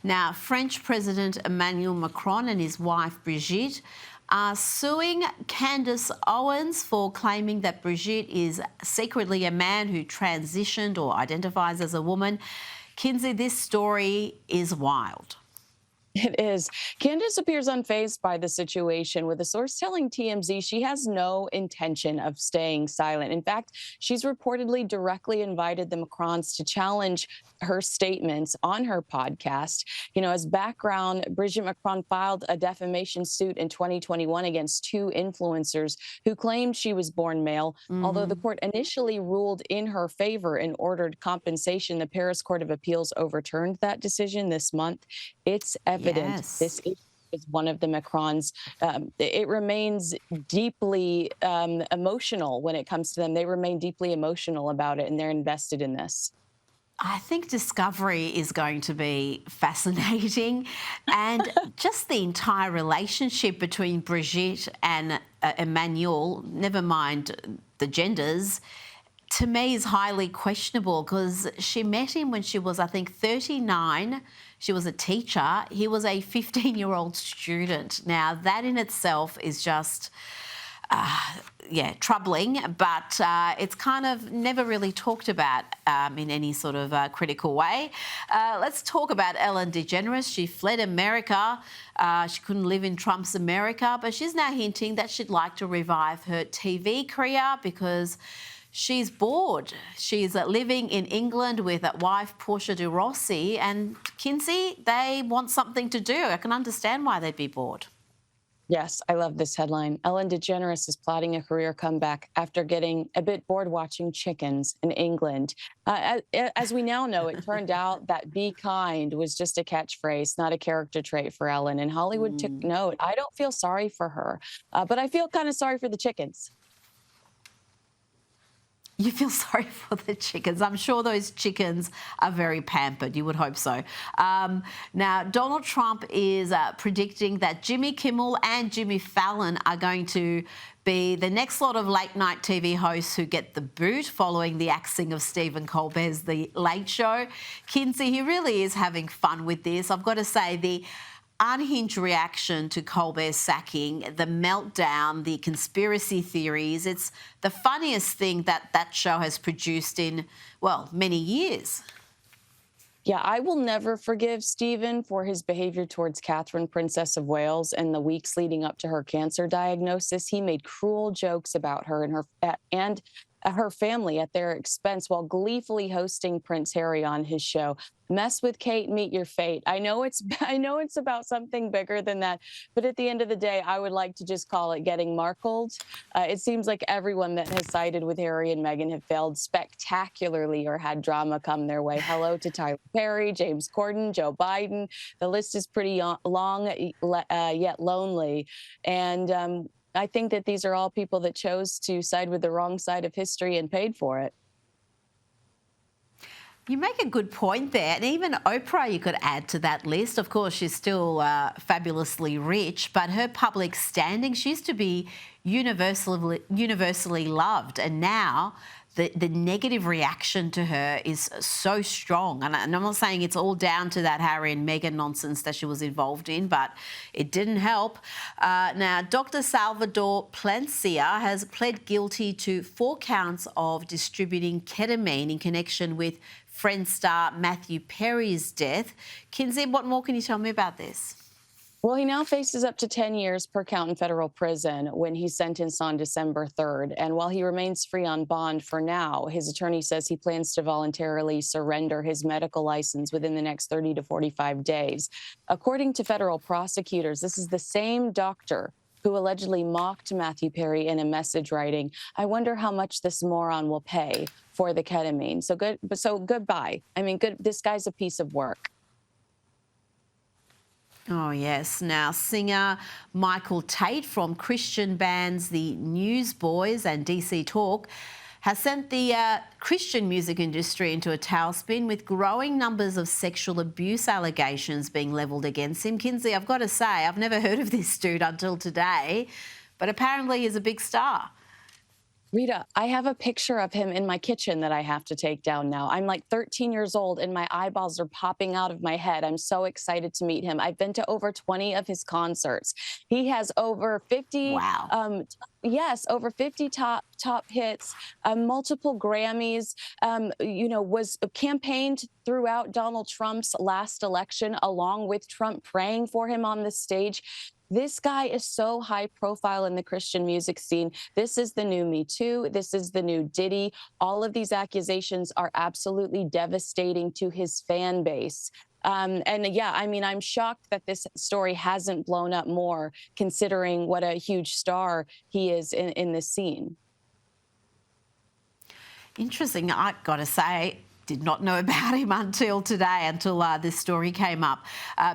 Now, French President Emmanuel Macron and his wife Brigitte are suing Candace Owens for claiming that Brigitte is secretly a man who transitioned or identifies as a woman. Kinsey, this story is wild. It is. Candace appears unfazed by the situation, with a source telling TMZ she has no intention of staying silent. In fact, she's reportedly directly invited the Macrons to challenge her statements on her podcast. As background, Brigitte Macron filed a defamation suit in 2021 against two influencers who claimed she was born male. Although the court initially ruled in her favor and ordered compensation, the Paris Court of Appeals overturned that decision this month. It's evident this is one of the Macrons. It remains deeply emotional when it comes to them. They remain deeply emotional about it, and they're invested in this. I think Discovery is going to be fascinating, and just the entire relationship between Brigitte and Emmanuel, never mind the genders, to me is highly questionable, because she met him when she was, I think, 39. She was a teacher. He was a 15-year-old student. Now, that in itself is just, troubling, but it's kind of never really talked about in any sort of critical way. Let's talk about Ellen DeGeneres. She fled America. She couldn't live in Trump's America, but she's now hinting that she'd like to revive her TV career because she's bored. She's living in England with wife Portia de Rossi, and Kinsey, they want something to do. I can understand why they'd be bored. Yes, I love this headline. Ellen DeGeneres is plotting a career comeback after getting a bit bored watching chickens in England. As we now know, it turned out that "be kind" was just a catchphrase, not a character trait for Ellen. And Hollywood took note. I don't feel sorry for her, but I feel kind of sorry for the chickens. You feel sorry for the chickens. I'm sure those chickens are very pampered. You would hope so. Now, Donald Trump is predicting that Jimmy Kimmel and Jimmy Fallon are going to be the next lot of late-night TV hosts who get the boot following the axing of Stephen Colbert's The Late Show. Kinsey, he really is having fun with this. I've got to say, the unhinged reaction to Colbert's sacking, the meltdown, the conspiracy theories, it's the funniest thing that show has produced in, well, many years. Yeah, I will never forgive Stephen for his behavior towards Catherine, Princess of Wales, in the weeks leading up to her cancer diagnosis. He made cruel jokes about her and her family at their expense while gleefully hosting Prince Harry on his show. Mess with Kate, meet your fate. I know it's about something bigger than that, but at the end of the day, I would like to just call it getting markled. It seems like everyone that has sided with Harry and Meghan have failed spectacularly or had drama come their way. Hello to Tyler Perry, James Corden, Joe Biden. The list is pretty long, yet lonely. And I think that these are all people that chose to side with the wrong side of history and paid for it. You make a good point there. And even Oprah, you could add to that list. Of course, she's still fabulously rich, but her public standing, she used to be universally loved. And now the negative reaction to her is so strong. And I'm not saying it's all down to that Harry and Meghan nonsense that she was involved in, but it didn't help. Now, Dr. Salvador Plencia has pled guilty to 4 counts of distributing ketamine in connection with Friends star Matthew Perry's death. Kinsey, what more can you tell me about this? Well, he now faces up to 10 years per count in federal prison when he's sentenced on December 3rd. And while he remains free on bond for now, his attorney says he plans to voluntarily surrender his medical license within the next 30 to 45 days. According to federal prosecutors, this is the same doctor who allegedly mocked Matthew Perry in a message writing, "I wonder how much this moron will pay for the ketamine." So goodbye. I mean, this guy's a piece of work. Oh, yes. Now, singer Michael Tate from Christian bands The Newsboys and DC Talk has sent the Christian music industry into a tailspin with growing numbers of sexual abuse allegations being levelled against him. Kinsey, I've got to say, I've never heard of this dude until today, but apparently he's a big star. Rita, I have a picture of him in my kitchen that I have to take down now. I'm like 13 years old and my eyeballs are popping out of my head. I'm so excited to meet him. I've been to over 20 of his concerts. He has over 50, Wow. yes, over 50 top hits, multiple Grammys, was campaigned throughout Donald Trump's last election, along with Trump praying for him on the stage. This guy is so high profile in the Christian music scene. This is the new Me Too. This is the new Diddy. All of these accusations are absolutely devastating to his fan base. And yeah, I mean, I'm shocked that this story hasn't blown up more, considering what a huge star he is in this scene. Interesting. I got to say, did not know about him until today, until this story came up.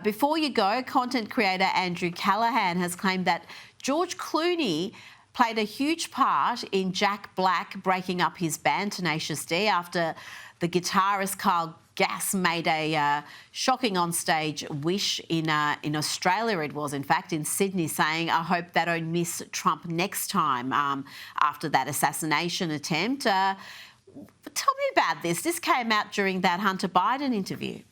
Before you go, content creator Andrew Callahan has claimed that George Clooney played a huge part in Jack Black breaking up his band Tenacious D after the guitarist Kyle Gass made a shocking on-stage wish in Australia. It was, in fact, in Sydney, saying, "I hope they don't miss Trump next time," after that assassination attempt. Tell me about this. This came out during that Hunter Biden interview.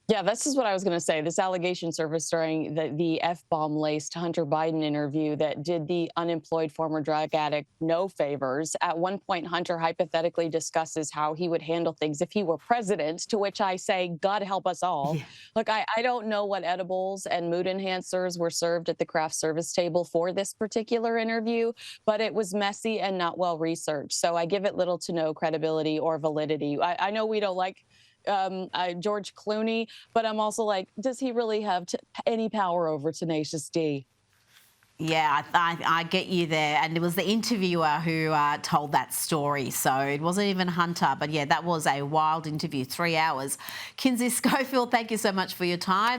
Yeah, this is what I was going to say. This allegation surfaced during the F-bomb laced Hunter Biden interview that did the unemployed former drug addict no favors. At one point, Hunter hypothetically discusses how he would handle things if he were president, to which I say, God help us all. Yeah. Look, I don't know what edibles and mood enhancers were served at the craft service table for this particular interview, but it was messy and not well researched. So I give it little to no credibility or validity. I know we don't like George Clooney, but I'm also like, does he really have any power over Tenacious D? Yeah, I get you there. And it was the interviewer who told that story. So it wasn't even Hunter. But yeah, that was a wild interview, 3 hours. Kinsey Schofield, thank you so much for your time.